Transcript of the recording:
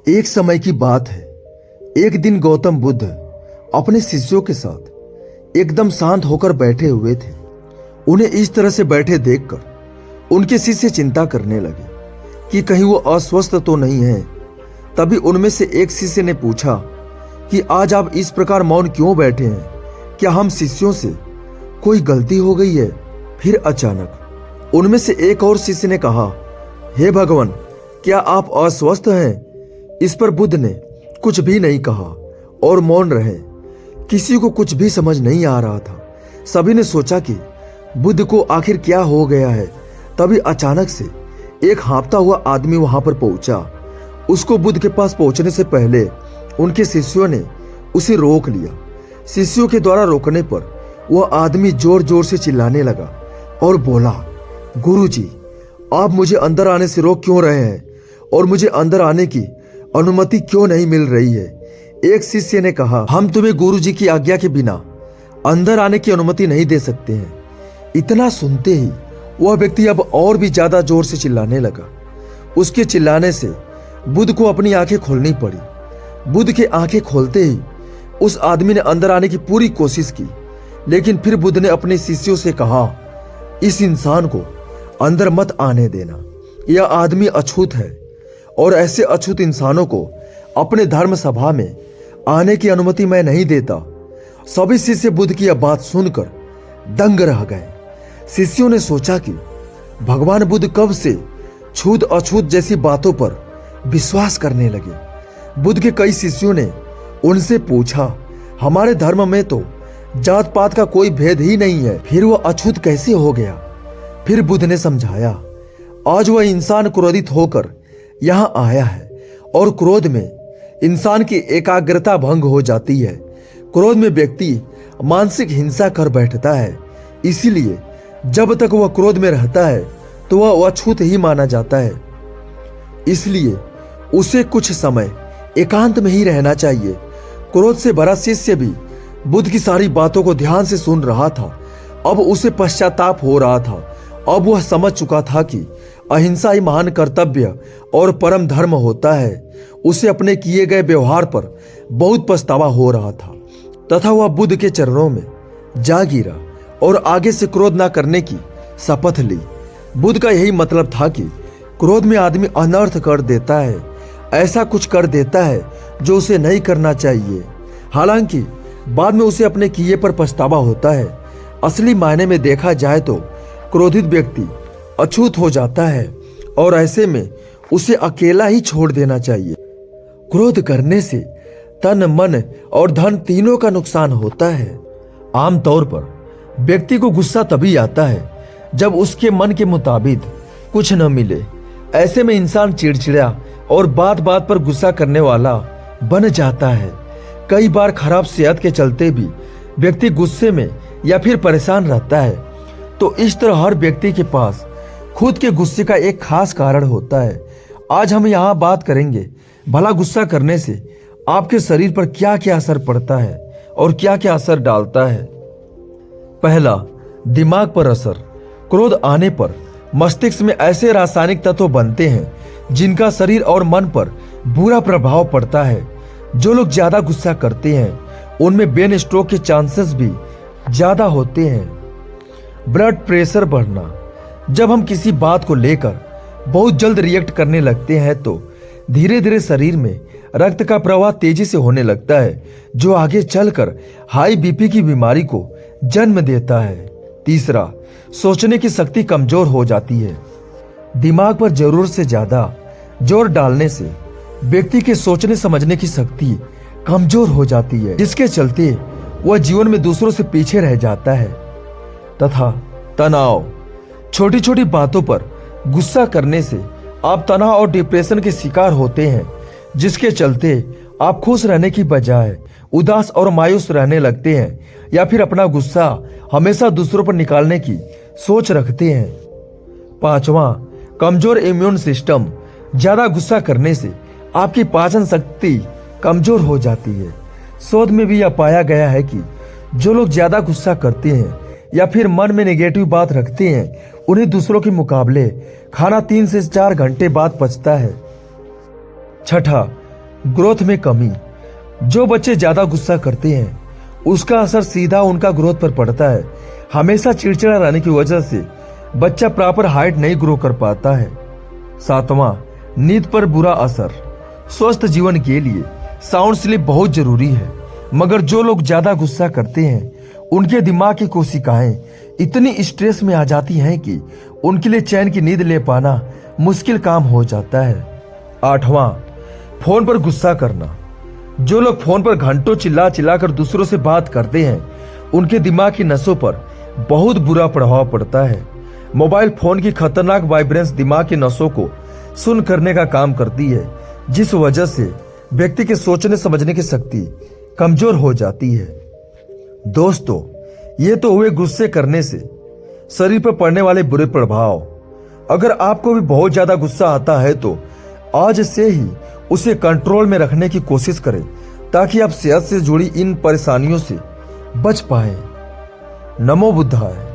एक समय की बात है। एक दिन गौतम बुद्ध अपने शिष्यों के साथ एकदम शांत होकर बैठे हुए थे। उन्हें इस तरह से बैठे देखकर उनके शिष्य चिंता करने लगे कि कहीं वो अस्वस्थ तो नहीं है। तभी उनमें से एक शिष्य ने पूछा कि आज आप इस प्रकार मौन क्यों बैठे हैं? क्या हम शिष्यों से कोई गलती हो गई है? फिर अचानक उनमें से एक और शिष्य ने कहा, हे भगवान, क्या आप अस्वस्थ हैं? इस पर बुद्ध ने कुछ भी नहीं कहा और मौन रहे। किसी को कुछ भी समझ नहीं आ रहा था। सभी ने सोचा कि बुद्ध को आखिर क्या हो गया है। तभी अचानक से एक हाँफता हुआ आदमी वहां पर पहुंचा। उसको बुद्ध के पास पहुंचने से पहले उनके शिष्यों ने उसे रोक लिया। शिष्यों के द्वारा रोकने पर वह आदमी जोर जोर से चिल्लाने लगा और बोला, गुरुजी, आप मुझे अंदर आने से रोक क्यों रहे हैं और मुझे अंदर आने की अनुमति क्यों नहीं मिल रही है? एक शिष्य ने कहा, हम तुम्हें गुरुजी की आज्ञा के बिना अंदर आने की अनुमति नहीं दे सकते हैं। इतना सुनते ही वह व्यक्ति अब और भी ज्यादा जोर से चिल्लाने लगा। उसके चिल्लाने से बुद्ध को अपनी आंखें खोलनी पड़ी। बुद्ध की आंखें खोलते ही उस आदमी ने अंदर आने की पूरी कोशिश की, लेकिन फिर बुद्ध ने अपने शिष्यों से कहा, इस इंसान को अंदर मत आने देना। यह आदमी अछूत है और ऐसे अछूत इंसानों को अपने धर्म सभा में आने की अनुमति मैं नहीं देता। सभी शिष्य बुद्ध की यह बात सुनकर दंग रह गए। शिष्यों ने सोचा कि भगवान बुद्ध कब से छूत अछूत जैसी बातों पर विश्वास करने लगे। बुद्ध के कई शिष्यों ने उनसे पूछा, हमारे धर्म में तो जात पात का कोई भेद ही नहीं है, फिर वह अछूत कैसे हो गया? फिर बुद्ध ने समझाया, आज वह इंसान क्रोधित होकर यहाँ आया है और क्रोध में इंसान की एकाग्रता भंग हो जाती है। क्रोध में व्यक्ति मानसिक हिंसा कर बैठता है। इसीलिए जब तक वह क्रोध में रहता है तो वह अछूत ही माना जाता है। इसलिए उसे कुछ समय एकांत में ही रहना चाहिए। क्रोध से भरा शिष्य भी बुद्ध की सारी बातों को ध्यान से सुन रहा था। अब उसे पश्चाताप हो रहा था। अब वह समझ चुका था कि अहिंसा ही महान कर्तव्य और परम धर्म होता है। उसे अपने किए गए व्यवहार पर बहुत पछतावा हो रहा था तथा वह बुद्ध के चरणों में जा गिरा और आगे से क्रोध ना करने की शपथ ली। बुद्ध का यही मतलब था कि क्रोध में आदमी अनर्थ कर देता है, ऐसा कुछ कर देता है जो उसे नहीं करना चाहिए। हालांकि बाद में उसे अपने किए पर पछतावा होता है। असली मायने में देखा जाए तो क्रोधित व्यक्ति अछूत हो जाता है और ऐसे में उसे अकेला ही छोड़ देना चाहिए। क्रोध करने से तन, मन और धन तीनों का नुकसान होता है। आमतौर पर व्यक्ति को गुस्सा तभी आता है जब उसके मन के मुताबिक कुछ न मिले। ऐसे में इंसान चिड़चिड़ा और बात बात पर गुस्सा करने वाला बन जाता है। कई बार खराब सेहत के चलते भी व्यक्ति गुस्से में या फिर परेशान रहता है। तो इस तरह हर व्यक्ति के पास खुद के गुस्से का एक खास कारण होता है। आज हम यहाँ बात करेंगे भला गुस्सा करने से आपके शरीर पर क्या क्या असर पड़ता है और क्या क्या असर डालता है। पहला, दिमाग पर असर। क्रोध आने पर मस्तिष्क में ऐसे रासायनिक तत्व बनते हैं जिनका शरीर और मन पर बुरा प्रभाव पड़ता है। जो लोग ज्यादा गुस्सा करते हैं उनमें ब्रेन स्ट्रोक के चांसेस भी ज्यादा होते हैं। ब्लड प्रेशर बढ़ना। जब हम किसी बात को लेकर बहुत जल्द रिएक्ट करने लगते हैं तो धीरे धीरे शरीर में रक्त का प्रवाह तेजी से होने लगता है, जो आगे चलकर हाई बीपी की बीमारी को जन्म देता है। तीसरा, सोचने की शक्ति कमजोर हो जाती है। दिमाग पर जरूरत से ज्यादा जोर डालने से व्यक्ति के सोचने समझने की शक्ति कमजोर हो जाती है, जिसके चलते वह जीवन में दूसरों से पीछे रह जाता है। तथा तनाव। छोटी छोटी बातों पर गुस्सा करने से आप तनाव और डिप्रेशन के शिकार होते हैं, जिसके चलते आप खुश रहने की बजाय उदास और मायूस रहने लगते हैं या फिर अपना गुस्सा हमेशा दूसरों पर निकालने की सोच रखते हैं। पांचवा, कमजोर इम्यून सिस्टम। ज्यादा गुस्सा करने से आपकी पाचन शक्ति कमजोर हो जाती है। शोध में भी यह पाया गया है कि जो लोग ज्यादा गुस्सा करते हैं या फिर मन में नेगेटिव बात रखते हैं उन्हें दूसरों के मुकाबले खाना 3 से 4 घंटे बाद पचता है। छठा, ग्रोथ में कमी। जो बच्चे ज्यादा गुस्सा करते हैं उसका असर सीधा उनका ग्रोथ पर पड़ता है। हमेशा चिड़चिड़ा रहने की वजह से बच्चा प्रॉपर हाइट नहीं ग्रो कर पाता है। 7वां, नींद पर बुरा असर। स्वस्थ जीवन के लिए साउंड स्लीप बहुत जरूरी है, मगर जो लोग ज्यादा गुस्सा करते हैं उनके दिमाग की कोशिकाएं इतनी स्ट्रेस में आ जाती हैं कि उनके लिए चैन की नींद ले पाना मुश्किल काम हो जाता है। 8वां, फोन पर गुस्सा करना। जो लोग फोन पर घंटों चिल्ला चिल्ला कर दूसरों से बात करते हैं उनके दिमाग की नसों पर बहुत बुरा प्रभाव पड़ता है। मोबाइल फोन की खतरनाक वाइब्रेंस दिमाग की नसों को सुन्न करने का काम करती है, जिस वजह से व्यक्ति के सोचने समझने की शक्ति कमजोर हो जाती है। दोस्तों, ये तो हुए गुस्से करने से शरीर पर पड़ने वाले बुरे प्रभाव। अगर आपको भी बहुत ज्यादा गुस्सा आता है तो आज से ही उसे कंट्रोल में रखने की कोशिश करें, ताकि आप सेहत से जुड़ी इन परेशानियों से बच पाए। नमो बुद्धाय।